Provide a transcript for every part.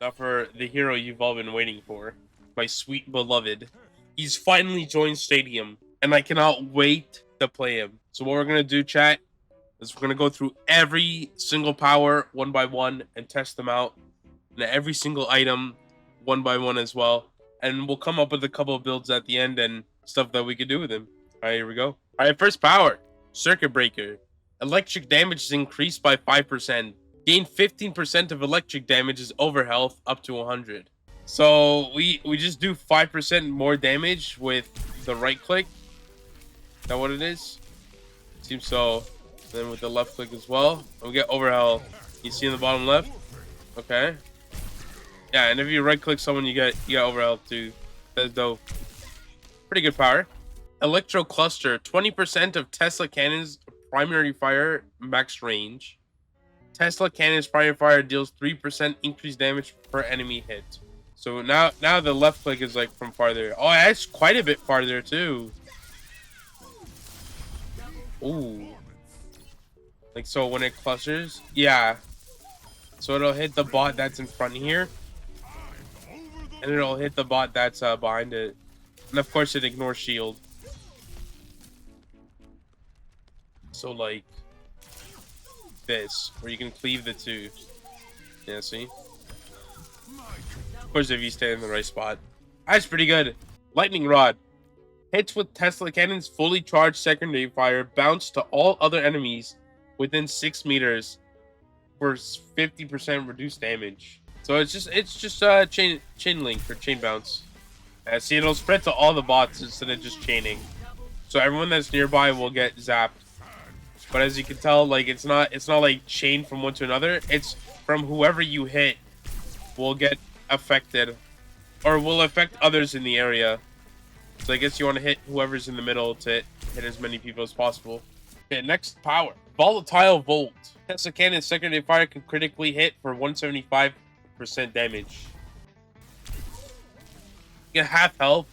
Now for the hero you've all been waiting for. My sweet beloved. He's finally joined Stadium, and I cannot wait to play him. So what we're going to do, chat, is we're going to go through every single power one by one and test them out. And every single item one by one as well. And we'll come up with a couple of builds at the end and stuff that we could do with him. All right, here we go. All right, first power. Circuit Breaker. Electric damage is increased by 5%. Gain 15% of electric damage is over health up to 100. So we just do 5% more damage with the right click. Is that what it is? Seems so. Then with the left click as well. And we get over health. You see in the bottom left? Okay. Yeah, and if you right click someone, you get over health too. That's dope. Pretty good power. Electro Cluster. 20% of Tesla cannons primary fire max range. Tesla cannon's primary fire deals 3% increased damage per enemy hit. So now the left click is like from farther. Oh, that's quite a bit farther too. Ooh. Like so when it clusters, yeah. So it'll hit the bot that's in front here, and it'll hit the bot that's behind it, and of course it ignores shield. So like this, where you can cleave the two. Yeah, see? Of course, if you stay in the right spot. That's pretty good. Lightning Rod. Hits with Tesla cannons fully charged secondary fire bounce to all other enemies within 6 meters for 50% reduced damage. So it's just chain link or chain bounce. See, it'll spread to all the bots instead of just chaining. So everyone that's nearby will get zapped. But as you can tell, like it's not like chain from one to another. It's from whoever you hit will get affected, or will affect others in the area. So I guess you want to hit whoever's in the middle to hit as many people as possible. Okay, next power. Volatile Volt. Tesla Cannon's secondary fire can critically hit for 175% damage. You get half health.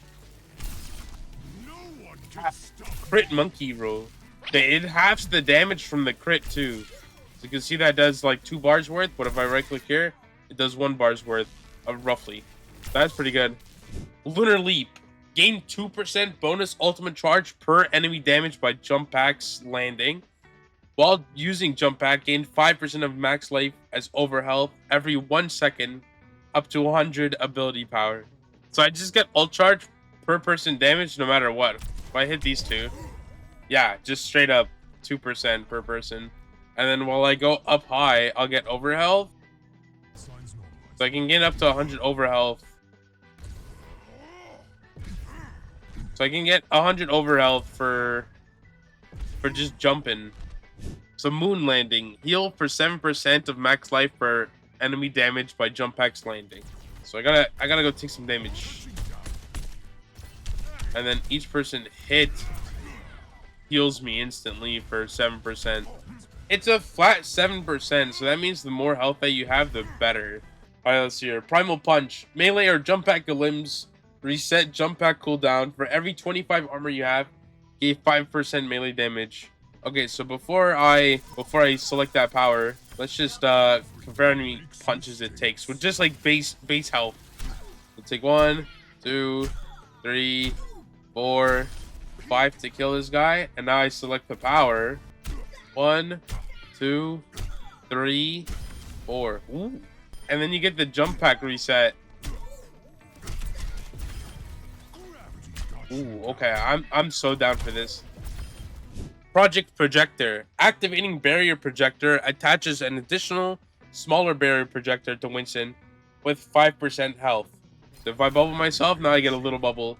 Crit Monkey Roll. It halves the damage from the crit too. So you can see that does like 2 bars worth, but if I right click here, it does 1 bar's worth of roughly. That's pretty good. Lunar Leap. Gain 2% bonus ultimate charge per enemy damage by jump packs landing. While using jump pack, gain 5% of max life as over health every 1 second, up to 100 ability power. So I just get ult charge per person damage no matter what. If I hit these two, yeah, just straight up 2% per person. And then while I go up high, I'll get over health. So I can get up to 100 over health. So I can get 100 over health for just jumping. So Moon Landing. Heal for 7% of max life per enemy damage by jump packs landing. So I gotta go take some damage. And then each person hit heals me instantly for 7%. It's a flat 7%, so that means the more health that you have, the better. Alright, let's see here. Primal Punch. Melee or jump pack limbs. Reset jump pack cooldown. For every 25 armor you have, give 5% melee damage. Okay, so before I select that power, let's just compare how many punches it takes with just like base health. Let's take 1, 2, 3, 4, 5 to kill this guy, and now I select the power. 1, 2, 3, 4. Ooh. And then you get the jump pack reset. Ooh, okay, I'm so down for this. Project Projector. Activating barrier projector attaches an additional smaller barrier projector to Winston with 5% health. So if I bubble myself, now I get a little bubble.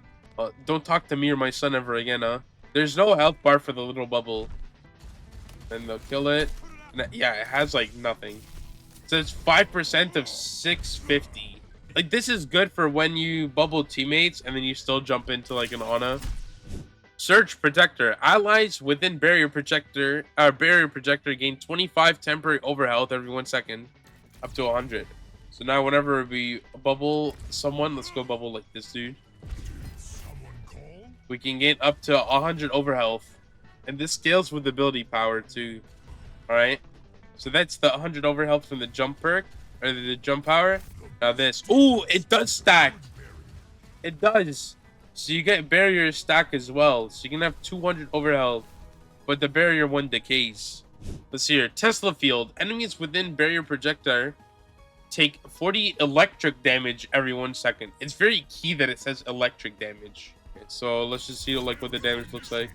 Don't talk to me or my son ever again, huh? There's no health bar for the little bubble. And they'll kill it. Yeah, it has like nothing. So it's 5% of 650. Like this is good for when you bubble teammates and then you still jump into like an Ana. Surge Protector. Allies within barrier projector gain 25 temporary overhealth every 1 second, up to 100. So now whenever we bubble someone, let's go bubble like this dude. We can gain up to 100 overhealth, and this scales with ability power too. All right. So that's the 100 overhealth from the jump perk or the jump power. Now this. Ooh, it does stack. It does. So you get barrier stack as well. So you can have 200 overhealth, but the barrier one decays. Let's see here. Tesla field. Enemies within barrier projectile take 40 electric damage every 1 second. It's very key that it says electric damage. Okay, so let's just see like what the damage looks like.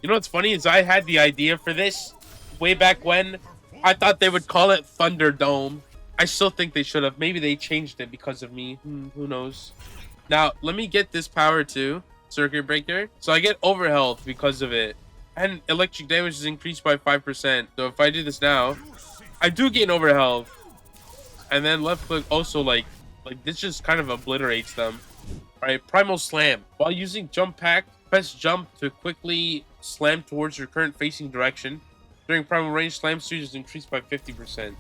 You know what's funny is I had the idea for this way back when. I thought they would call it Thunderdome. I still think they should have. Maybe they changed it because of me. Who knows? Now, let me get this power too. Circuit breaker. So I get overhealth because of it. And electric damage is increased by 5%. So if I do this now, I do gain overhealth. And then left click also like this just kind of obliterates them. Alright, Primal Slam. While using jump pack, press jump to quickly slam towards your current facing direction. During primal range, slam speed is increased by 50%.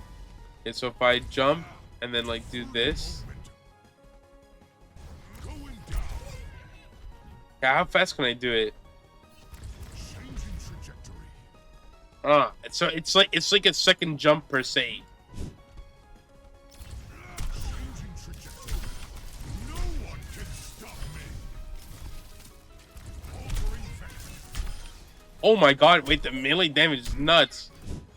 Okay, so if I jump and then like do this. Okay, how fast can I do it? So it's like a second jump per se. Oh my god, wait, the melee damage is nuts.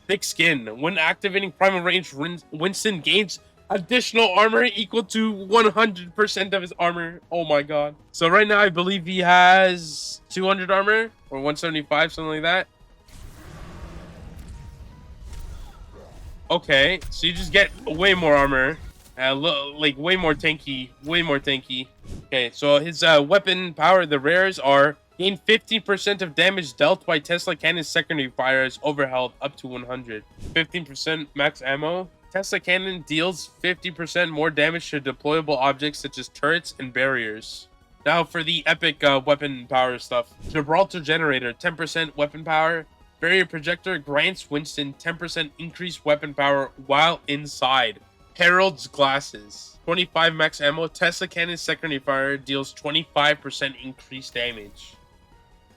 Thick skin. When activating primal range, Winston gains additional armor equal to 100% of his armor. Oh my god. So right now I believe he has 200 armor or 175, something like that. Okay, so you just get way more armor. Like way more tanky, Okay, so his weapon power, the rares are gain 15% of damage dealt by Tesla Cannon's secondary fire as overhealth up to 100. 15% max ammo. Tesla Cannon deals 50% more damage to deployable objects such as turrets and barriers. Now for the epic weapon power stuff. Gibraltar Generator, 10% weapon power. Barrier Projector grants Winston 10% increased weapon power while inside. Herald's Glasses, 25 max ammo. Tesla Cannon's secondary fire deals 25% increased damage.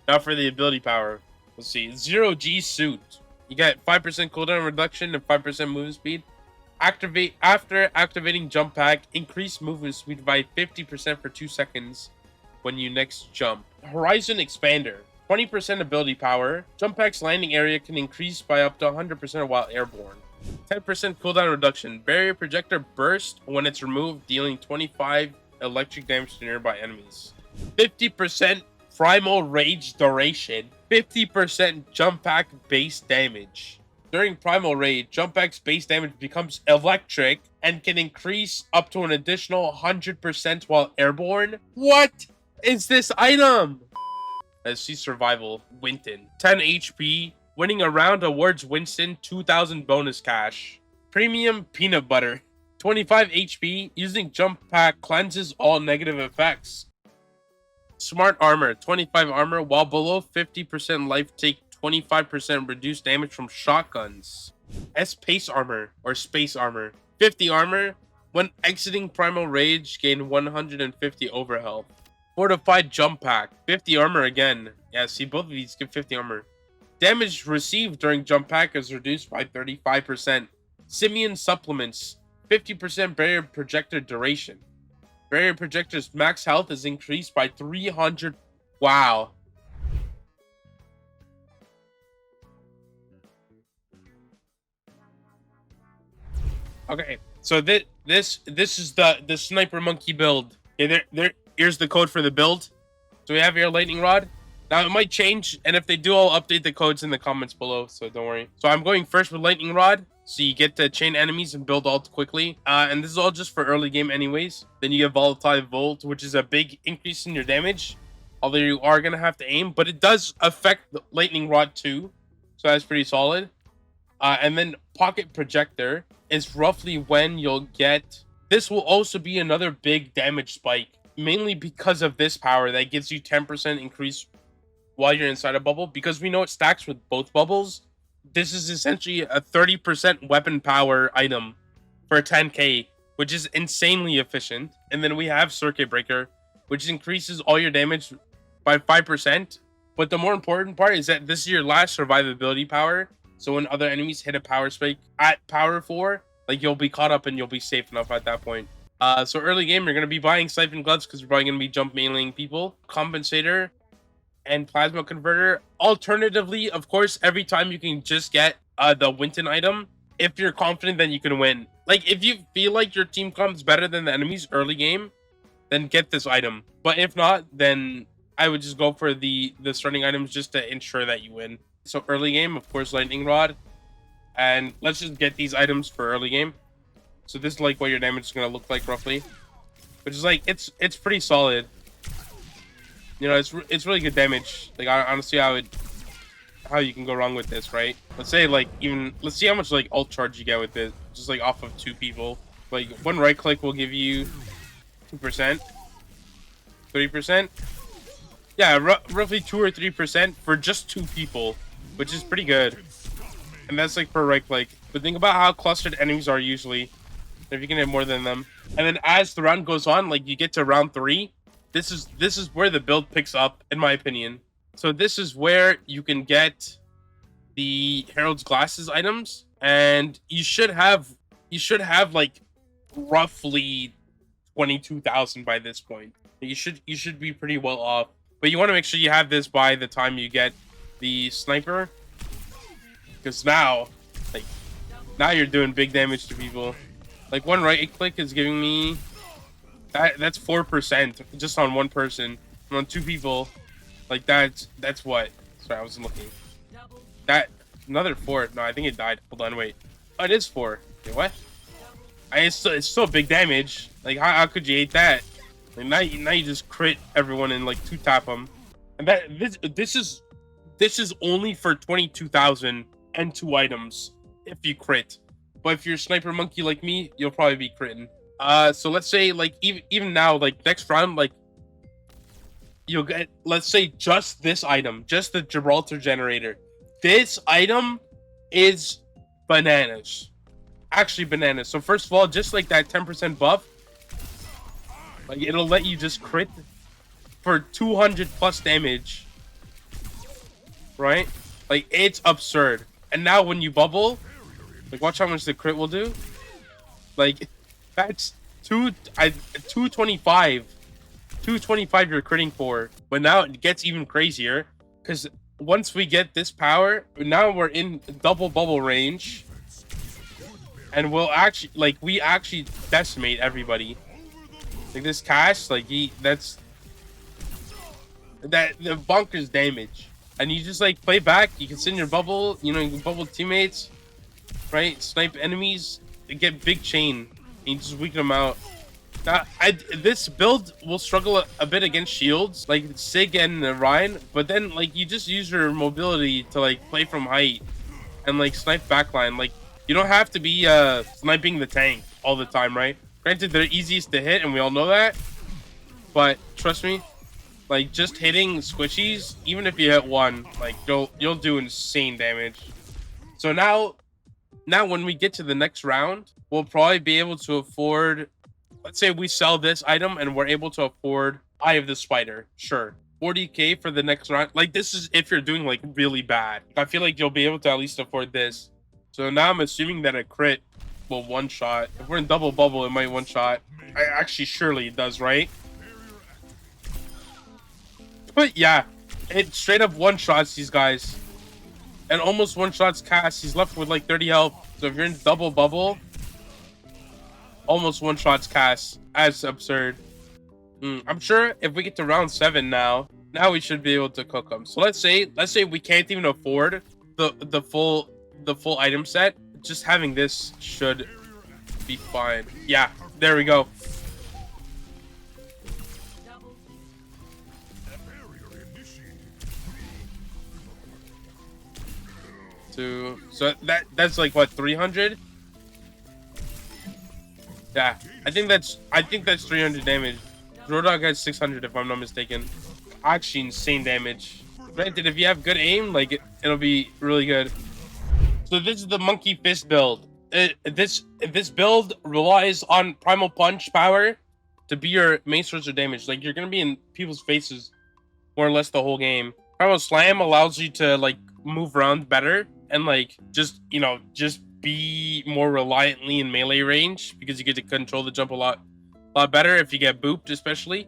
Now for the ability power. Let's see. 0G Suit. You get 5% cooldown reduction and 5% movement speed. After activating jump pack, increase movement speed by 50% for 2 seconds when you next jump. Horizon Expander. 20% ability power. Jump pack's landing area can increase by up to 100% while airborne. 10% cooldown reduction. Barrier Projector burst when it's removed, dealing 25 electric damage to nearby enemies. 50% Primal Rage duration. 50% jump pack base damage. During Primal Rage, jump pack's base damage becomes electric and can increase up to an additional 100% while airborne. What is this item? Let's see survival. Winston. 10 HP. Winning a round awards Winston 2,000 bonus cash. Premium Peanut Butter. 25 HP. Using jump pack cleanses all negative effects. Smart Armor. 25 armor. While below 50% life, take 25% reduced damage from shotguns. Space Armor or Space Armor. 50 armor. When exiting Primal Rage, gain 150 overhealth. Fortified Jump Pack. 50 armor again. Yeah, see, both of these give 50 armor. Damage received during Jump Pack is reduced by 35%. Simian Supplements. 50% Barrier Projector duration. Barrier Projector's max health is increased by 300. Wow. Okay, so this is the Sniper Monkey build. Okay, here's the code for the build. So we have here Lightning Rod. Now it might change, and if they do, I'll update the codes in the comments below, so don't worry. So I'm going first with Lightning Rod, so you get to chain enemies and build ult quickly. And this is all just for early game anyways. Then you get Volatile Volt, which is a big increase in your damage, although you are gonna have to aim, but it does affect the Lightning Rod too, so that's pretty solid. And then Pocket Projector is roughly when you'll get. This will also be another big damage spike, mainly because of this power that gives you 10% increase while you're inside a bubble. Because we know it stacks with both bubbles, this is essentially a 30% weapon power item for 10k, which is insanely efficient. And then we have Circuit Breaker, which increases all your damage by 5%. But the more important part is that this is your last survivability power. So when other enemies hit a power spike at power 4, Like you'll be caught up and you'll be safe enough at that point. So early game, you're gonna be buying Siphon Gloves because you're probably gonna be jump mailing people. Compensator and Plasma Converter. Alternatively, of course, every time you can just get the Winston item. If you're confident, then you can win. Like if you feel like your team comes better than the enemies early game, then get this item. But if not, then I would just go for the starting items just to ensure that you win. So early game, of course, Lightning Rod. And let's just get these items for early game. So this is like what your damage is gonna look like roughly, which is like it's pretty solid. You know, it's really good damage. Like honestly, how you can go wrong with this, right? Let's say like let's see how much like ult charge you get with it, just like off of 2 people. Like one right click will give you 2%, 3%. Yeah, roughly 2 or 3% for just 2 people, which is pretty good. And that's like per right click. But think about how clustered enemies are usually. If you can hit more than them, and then as the round goes on, like you get to round 3, this is where the build picks up, in my opinion. So this is where you can get the Herald's Glasses items, and you should have like roughly 22,000 by this point. You should be pretty well off, but you want to make sure you have this by the time you get the sniper, because now you're doing big damage to people. Like one right click is giving me that's 4% just on one person. And on 2 people, like that's what? Sorry, I wasn't looking. That another 4. No, I think it died. Hold on, wait. Oh, it is 4. Wait, what? It's still big damage. Like how could you hate that? Like now you just crit everyone and like 2-tap them. And that this is only for 22,000 and 2 items if you crit. But if you're a sniper monkey like me, you'll probably be critting. So let's say like even now, like next round, like you'll get, let's say, just this item, just the Gibraltar generator. This item is bananas. Actually bananas. So first of all, just like that 10% buff, like it'll let you just crit for 200 plus damage. Right? Like it's absurd. And now when you bubble, like watch how much the crit will do. Like that's 225. 225 you're critting for. But now it gets even crazier, because once we get this power, now we're in double bubble range, and we actually decimate everybody. Like this cast, like that's the bonkers damage. And you just like play back, you can sit in your bubble, you know, you can bubble teammates, right? Snipe enemies, get big chain, and you just weaken them out. Now, this build will struggle a bit against shields, like Sig and Ryan, but then like you just use your mobility to like play from height and like snipe backline. Like you don't have to be sniping the tank all the time, right? Granted, they're easiest to hit, and we all know that, but trust me, like just hitting squishies, even if you hit one, like you'll do insane damage. So now when we get to the next round, we'll probably be able to afford, let's say we sell this item and we're able to afford Eye of the Spider. Sure. 40k for the next round. Like this is if you're doing like really bad. I feel like you'll be able to at least afford this. So now I'm assuming that a crit will one-shot. If we're in double bubble, it might one-shot. Actually, surely it does, right? But yeah, it straight up one-shots these guys. And almost one-shots cast. He's left with like 30 health. So if you're in double bubble, almost one-shots cast. That's absurd. I'm sure if we get to round 7 now we should be able to cook them. So let's say we can't even afford the full item set. Just having this should be fine. Yeah, there we go. So that's like what, 300? Yeah, I think that's 300 damage. Roadhog has 600 if I'm not mistaken. Actually insane damage. Granted, if you have good aim, like it'll be really good. So this is the Monkey Fist build. This build relies on Primal Punch power to be your main source of damage. Like you're gonna be in people's faces more or less the whole game. Primal Slam allows you to like move around better and like just, you know, just be more reliantly in melee range because you get to control the jump a lot better if you get booped, especially.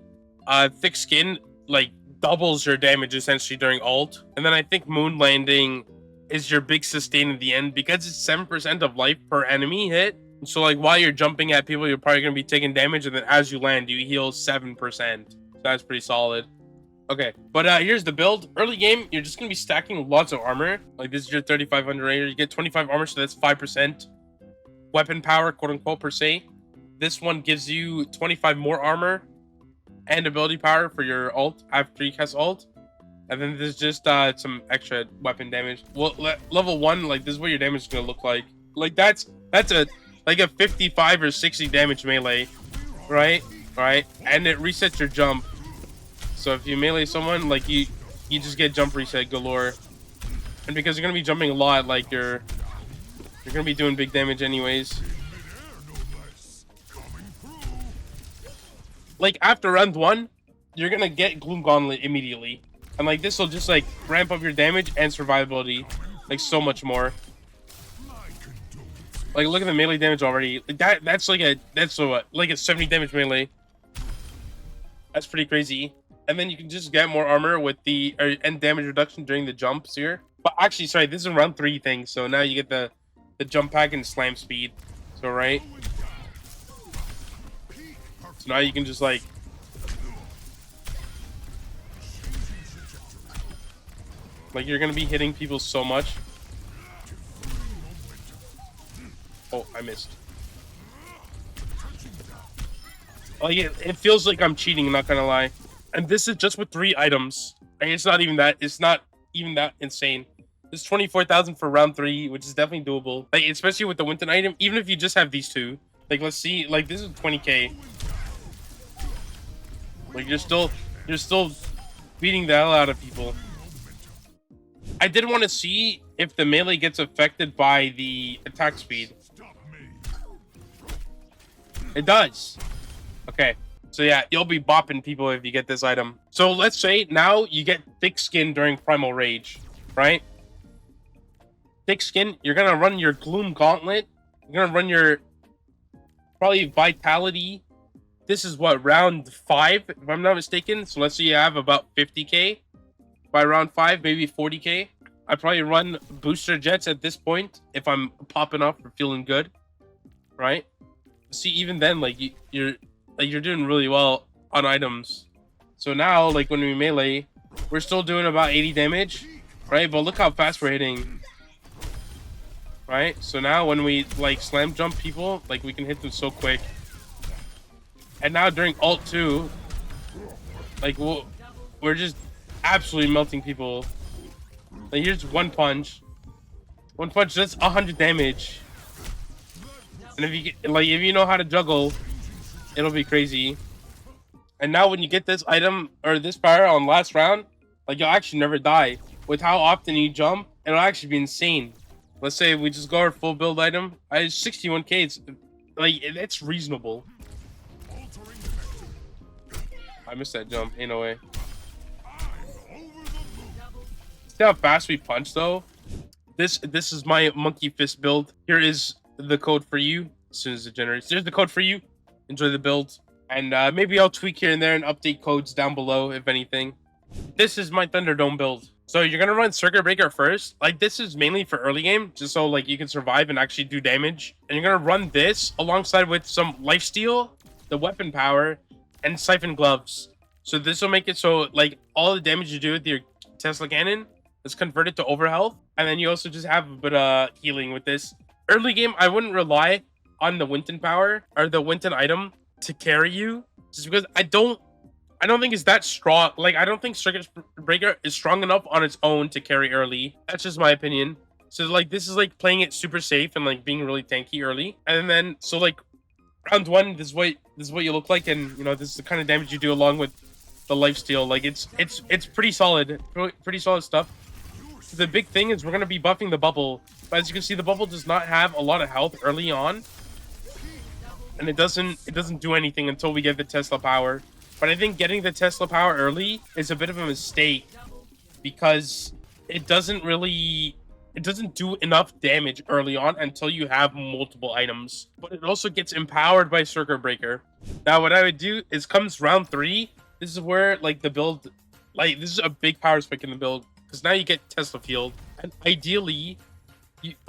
Thick skin like doubles your damage essentially during ult, and then I think moon landing is your big sustain at the end because it's 7% of life per enemy hit. So like while you're jumping at people, you're probably gonna be taking damage, and then as you land, you heal 7%. So that's pretty solid. Okay, but here's the build. Early game, you're just gonna be stacking lots of armor. Like this is your 3500 ranger. You get 25 armor, so that's 5% weapon power, quote unquote, per se. This one gives you 25 more armor and ability power for your ult after you cast ult. And then there's just some extra weapon damage. Well, level 1, like this is what your damage is gonna look like. Like that's a like a 55 or 60 damage melee, right? Right, and it resets your jump. So if you melee someone, like you just get jump reset galore. And because you're gonna be jumping a lot, like you're gonna be doing big damage anyways. Like after round 1, you're gonna get Gloom Gauntlet immediately. And like this will just like ramp up your damage and survivability like so much more. Like look at the melee damage already. Like that's like a 70 damage melee. That's pretty crazy. And then you can just get more armor with the and damage reduction during the jumps here. But actually, sorry, this is a round 3 thing. So now you get the jump pack and slam speed. So right. So now you can just like you're gonna be hitting people so much. Oh, I missed. Like it feels like I'm cheating, I'm not gonna lie. And this is just with 3 items. Like, it's not even that insane. It's 24,000 for round 3, which is definitely doable. Like especially with the Winston item, even if you just have these 2. Like let's see, like this is 20k. Like you're still beating the hell out of people. I did want to see if the melee gets affected by the attack speed. It does. Okay. So yeah, you'll be bopping people if you get this item. So let's say now you get thick skin during primal rage, right? Thick skin, you're gonna run your Gloom Gauntlet. You're gonna run your probably vitality. This is what, round 5, if I'm not mistaken. So let's say you have about 50k by round 5, maybe 40k. I probably run booster jets at this point if I'm popping off or feeling good, right? See, even then, like you're doing really well on items. So now, like when we melee, we're still doing about 80 damage, right? But look how fast we're hitting, right? So now when we like slam jump people, like we can hit them so quick. And now during ult 2, like we're just absolutely melting people. Like here's one punch, that's 100 damage. And if you know how to juggle, it'll be crazy. And now when you get this item or this power on last round, like you'll actually never die. With how often you jump, it'll actually be insane. Let's say we just go our full build item. I have 61k. It's like it's reasonable. I missed that jump. Ain't no way. See how fast we punch though? This is my monkey fist build. Here is the code for you as soon as it generates. There's the code for you. Enjoy the build. And maybe I'll tweak here and there and update codes down below if anything. This is my Thunderdome build. So you're gonna run Circuit Breaker first. Like this is mainly for early game, just so like you can survive and actually do damage. And you're gonna run this alongside with some lifesteal, the weapon power, and siphon gloves. So this will make it so like all the damage you do with your Tesla cannon is converted to overhealth. And then you also just have a bit of healing with this. Early game, I wouldn't rely on the Winston power or the Winston item to carry you, just because I don't think it's that strong. Like I don't think Circuit Breaker is strong enough on its own to carry early. That's just my opinion. So like this is like playing it super safe and like being really tanky early. And then so like round 1, this is what you look like, and you know this is the kind of damage you do along with the lifesteal. Like it's pretty solid, pretty solid stuff. The big thing is we're gonna be buffing the bubble, but as you can see, the bubble does not have a lot of health early on, and it doesn't do anything until we get the Tesla power. But I think getting the Tesla power early is a bit of a mistake because it doesn't really it doesn't do enough damage early on until you have multiple items. But it also gets empowered by Circuit Breaker. Now, what I would do is comes round 3. This is where like the build, like this is a big power spike in the build because now you get Tesla Field, and ideally,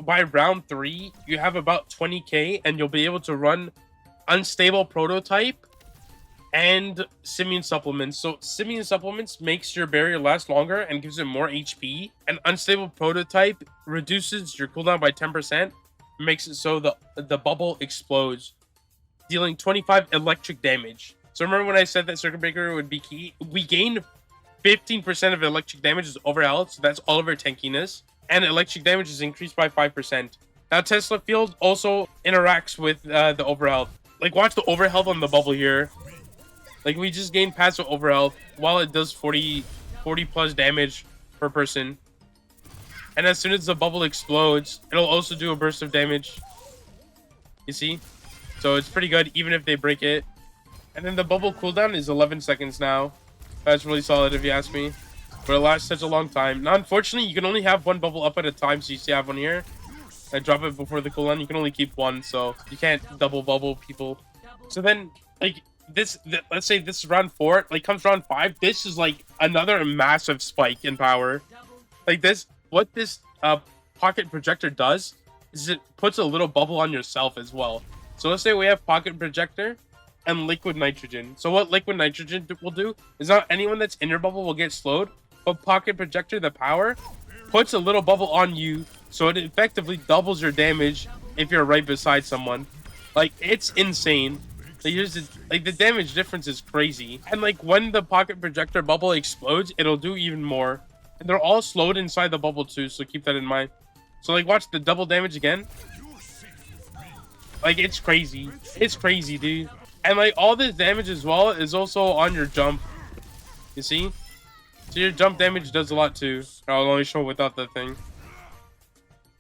by round 3 you have about 20k, and you'll be able to run Unstable Prototype and Simian Supplements. So Simian Supplements makes your barrier last longer and gives it more HP, and Unstable Prototype reduces your cooldown by 10%, makes it so the bubble explodes, dealing 25 electric damage. So remember when I said that Circuit Breaker would be key? We gain 15% of electric damage is overhealth, so that's all of our tankiness, and electric damage is increased by 5%. Now Tesla Field also interacts with the overhealth. Like watch the overhealth on the bubble here. Like we just gain passive overhealth while it does 40 plus damage per person. And as soon as the bubble explodes, it'll also do a burst of damage. You see? So it's pretty good even if they break it. And then the bubble cooldown is 11 seconds now. That's really solid if you ask me. But it lasts such a long time. Now, unfortunately, you can only have one bubble up at a time. So you see I have one here. I drop it before the cooldown. You can only keep one. So you can't double bubble people. So then, like, let's say this is round 4. Like, comes round 5. This is, like, another massive spike in power. Like, what this pocket projector does is it puts a little bubble on yourself as well. So let's say we have pocket projector and liquid nitrogen. So what liquid nitrogen will do is not anyone that's in your bubble will get slowed, but pocket projector, the power, puts a little bubble on you, so it effectively doubles your damage if you're right beside someone. Like, it's insane. Like the damage difference is crazy. And like when the pocket projector bubble explodes, it'll do even more. And they're all slowed inside the bubble too, so keep that in mind. So like watch the double damage again. Like it's crazy. It's crazy, dude. And like all this damage as well is also on your jump. You see? So your jump damage does a lot too. I'll only show without the thing.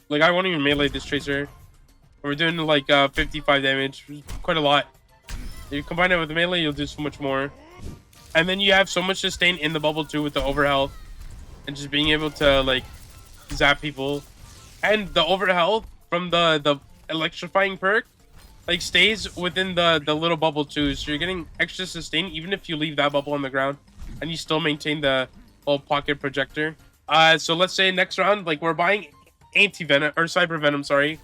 Like I won't even melee this tracer. We're doing like 55 damage. Quite a lot. If you combine it with melee, you'll do so much more. And then you have so much sustain in the bubble too with the overhealth. And just being able to like zap people. And the overhealth from the electrifying perk like stays within the little bubble too, so you're getting extra sustain even if you leave that bubble on the ground and you still maintain the little pocket projector. So let's say next round, like we're buying anti-venom or cyber venom, sorry.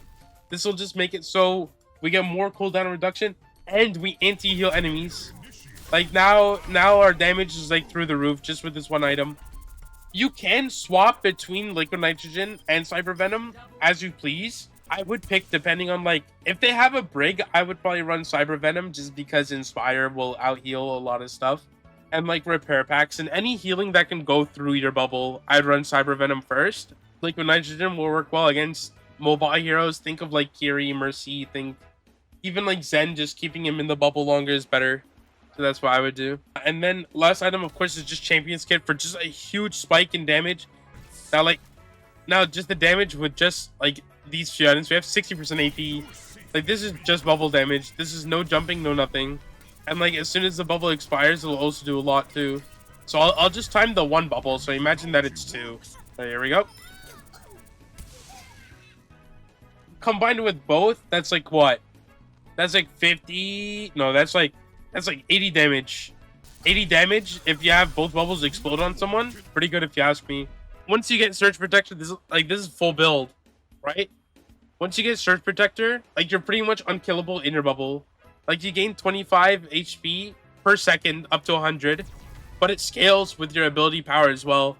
This will just make it so we get more cooldown reduction and we anti-heal enemies. Like now our damage is like through the roof just with this one item. You can swap between liquid nitrogen and cyber venom as you please. I would pick depending on like if they have a brig, I would probably run cyber venom just because inspire will out heal a lot of stuff, and like repair packs and any healing that can go through your bubble, I'd run cyber venom first. Liquid nitrogen will work well against mobile heroes. Think of like Kiri, Mercy, think even like Zen, just keeping him in the bubble longer is better. So that's what I would do. And then last item of course is just Champion's Kit for just a huge spike in damage. Now just the damage with just like these few items, we have 60% AP. Like this is just bubble damage. This is no jumping, no nothing. And like as soon as the bubble expires, it'll also do a lot too. So I'll just time the one bubble. So imagine that it's 2. So here we go. Combined with both, that's like what? That's like 50. No, that's like 80 damage. 80 damage if you have both bubbles explode on someone. Pretty good if you ask me. Once you get Surge Protector, this is full build, right? Once you get Surge Protector, like you're pretty much unkillable in your bubble. Like you gain 25 HP per second up to 100, but it scales with your ability power as well.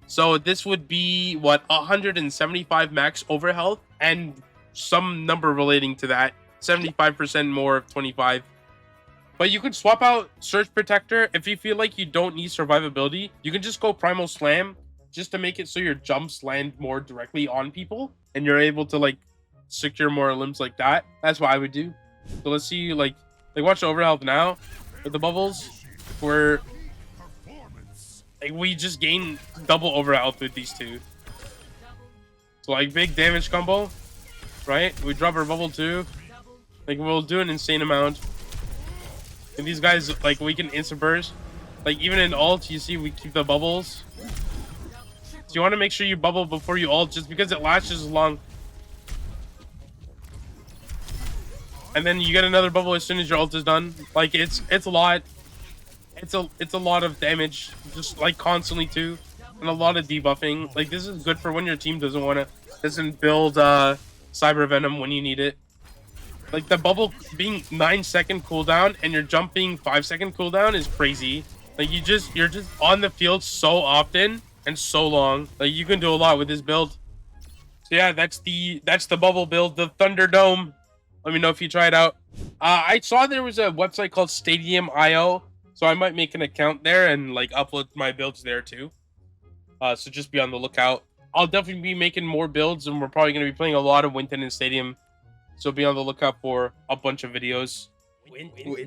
So this would be what, 175 max overhealth and some number relating to that, 75% more of 25. But you could swap out Surge Protector if you feel like you don't need survivability. You can just go Primal Slam just to make it so your jumps land more directly on people and you're able to like secure more limbs like that. That's what I would do. So let's see, like watch the overhealth now with the bubbles. Where like we just gain double overhealth with these two. So like big damage combo, right? We drop our bubble too. Like we'll do an insane amount. And these guys, like we can instant burst. Like even in ult, you see we keep the bubbles. So you want to make sure you bubble before you ult, just because it lasts as long. And then you get another bubble as soon as your ult is done. Like it's a lot. It's a lot of damage, just like constantly too, and a lot of debuffing. Like this is good for when your team doesn't build cyber venom when you need it. Like the bubble being 9-second cooldown and your jump being 5-second cooldown is crazy. Like you're just on the field so often and so long. Like you can do a lot with this build. So yeah, that's the bubble build, the Thunderdome. Let me know if you try it out. I saw there was a website called Stadium.io, so I might make an account there and like upload my builds there too. So just be on the lookout. I'll definitely be making more builds, and we're probably going to be playing a lot of Winston in Stadium. So be on the lookout for a bunch of videos. Winston.